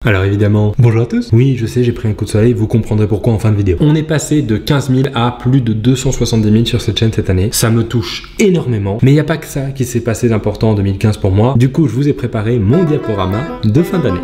Alors évidemment, bonjour à tous. Oui, je sais, j'ai pris un coup de soleil, vous comprendrez pourquoi en fin de vidéo. On est passé de 15 000 à plus de 270 000 sur cette chaîne cette année. Ça me touche énormément. Mais il n'y a pas que ça qui s'est passé d'important en 2015 pour moi. Du coup, je vous ai préparé mon diaporama de fin d'année.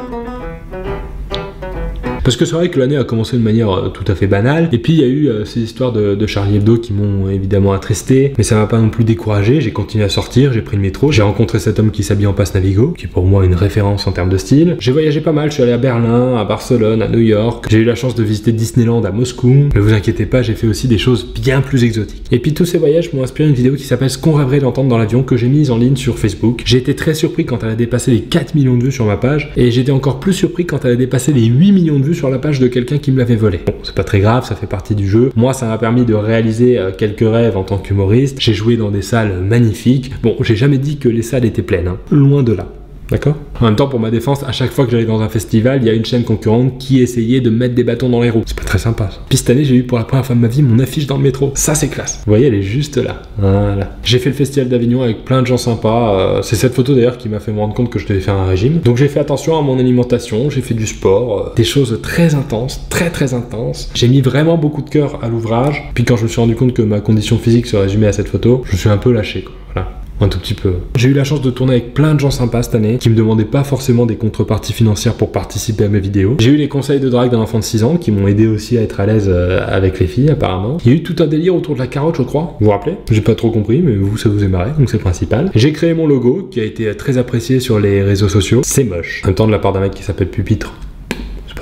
Parce que c'est vrai que l'année a commencé de manière tout à fait banale, et puis il y a eu ces histoires de Charlie Hebdo qui m'ont évidemment attristé, mais ça m'a pas non plus découragé, j'ai continué à sortir, j'ai pris le métro, j'ai rencontré cet homme qui s'habille en passe Navigo, qui est pour moi une référence en termes de style. J'ai voyagé pas mal, je suis allé à Berlin, à Barcelone, à New York, j'ai eu la chance de visiter Disneyland à Moscou, mais vous inquiétez pas, j'ai fait aussi des choses bien plus exotiques. Et puis tous ces voyages m'ont inspiré une vidéo qui s'appelle Ce qu'on rêverait d'entendre dans l'avion, que j'ai mise en ligne sur Facebook. J'ai été très surpris quand elle a dépassé les 4 millions de vues sur ma page, et j'étais encore plus surpris quand elle a dépassé les 8 millions de vues sur la page de quelqu'un qui me l'avait volé. Bon, c'est pas très grave, ça fait partie du jeu. Moi, ça m'a permis de réaliser quelques rêves en tant qu'humoriste. J'ai joué dans des salles magnifiques. Bon, j'ai jamais dit que les salles étaient pleines, hein. Loin de là. D'accord? En même temps, pour ma défense, à chaque fois que j'allais dans un festival, il y a une chaîne concurrente qui essayait de mettre des bâtons dans les roues. C'est pas très sympa, ça. Puis cette année, j'ai eu pour la première fois de ma vie mon affiche dans le métro. Ça, c'est classe. Vous voyez, elle est juste là. Voilà. J'ai fait le festival d'Avignon avec plein de gens sympas. C'est cette photo d'ailleurs qui m'a fait me rendre compte que je devais faire un régime. Donc j'ai fait attention à mon alimentation, j'ai fait du sport, des choses très intenses, très intenses. J'ai mis vraiment beaucoup de cœur à l'ouvrage. Puis quand je me suis rendu compte que ma condition physique se résumait à cette photo, je me suis un peu lâché, quoi. Voilà. Un tout petit peu. J'ai eu la chance de tourner avec plein de gens sympas cette année qui me demandaient pas forcément des contreparties financières pour participer à mes vidéos. J'ai eu les conseils de drague d'un enfant de 6 ans qui m'ont aidé aussi à être à l'aise avec les filles apparemment. Il y a eu tout un délire autour de la carotte, je crois. Vous vous rappelez? J'ai pas trop compris, mais vous, ça vous est marré, donc c'est le principal. J'ai créé mon logo qui a été très apprécié sur les réseaux sociaux. C'est moche. En même temps, de la part d'un mec qui s'appelle Pupitre.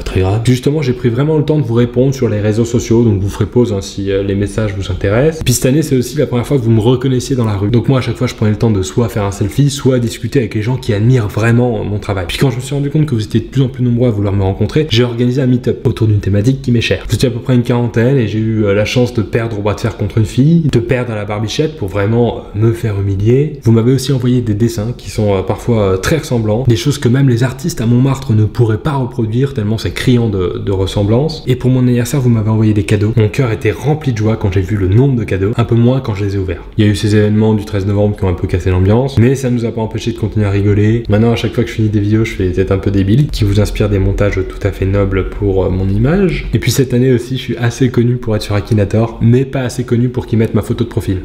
Très grave. Justement, j'ai pris vraiment le temps de vous répondre sur les réseaux sociaux, donc vous ferez pause hein, si les messages vous intéressent. Puis cette année, c'est aussi la première fois que vous me reconnaissiez dans la rue. Donc moi, à chaque fois, je prenais le temps de soit faire un selfie, soit discuter avec les gens qui admirent vraiment mon travail. Puis quand je me suis rendu compte que vous étiez de plus en plus nombreux à vouloir me rencontrer, j'ai organisé un meet-up autour d'une thématique qui m'est chère. Vous étiez à peu près une quarantaine et j'ai eu la chance de perdre au bras de fer contre une fille, de perdre à la barbichette pour vraiment me faire humilier. Vous m'avez aussi envoyé des dessins qui sont parfois très ressemblants, des choses que même les artistes à Montmartre ne pourraient pas reproduire tellement c'est criant de ressemblance. Et pour mon anniversaire, vous m'avez envoyé des cadeaux. Mon cœur était rempli de joie quand j'ai vu le nombre de cadeaux, un peu moins quand je les ai ouverts. Il y a eu ces événements du 13 novembre qui ont un peu cassé l'ambiance, mais ça nous a pas empêché de continuer à rigoler. Maintenant, à chaque fois que je finis des vidéos, je fais des têtes un peu débiles, qui vous inspirent des montages tout à fait nobles pour mon image. Et puis cette année aussi, je suis assez connu pour être sur Akinator, mais pas assez connu pour qu'ils mettent ma photo de profil.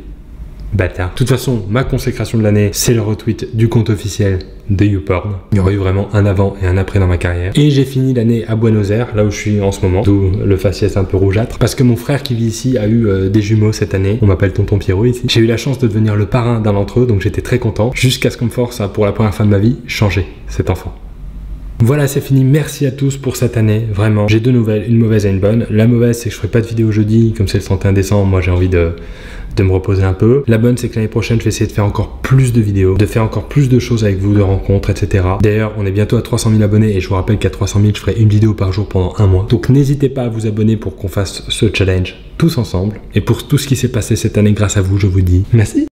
Bâtard. De toute façon, ma consécration de l'année, c'est le retweet du compte officiel de YouPorn. Il y aurait eu vraiment un avant et un après dans ma carrière. Et j'ai fini l'année à Buenos Aires, là où je suis en ce moment, d'où le faciès un peu rougeâtre, parce que mon frère qui vit ici a eu des jumeaux cette année. On m'appelle Tonton Pierrot ici. J'ai eu la chance de devenir le parrain d'un d'entre eux, donc j'étais très content, jusqu'à ce qu'on me force à, pour la première fois de ma vie, changer cet enfant. Voilà, c'est fini. Merci à tous pour cette année. Vraiment, j'ai deux nouvelles, une mauvaise et une bonne. La mauvaise, c'est que je ferai pas de vidéo jeudi, comme c'est le 31 décembre. Moi, j'ai envie de me reposer un peu. La bonne, c'est que l'année prochaine, je vais essayer de faire encore plus de vidéos, de faire encore plus de choses avec vous, de rencontres, etc. D'ailleurs, on est bientôt à 300 000 abonnés et je vous rappelle qu'à 300 000, je ferai une vidéo par jour pendant un mois. Donc, n'hésitez pas à vous abonner pour qu'on fasse ce challenge tous ensemble. Et pour tout ce qui s'est passé cette année grâce à vous, je vous dis merci.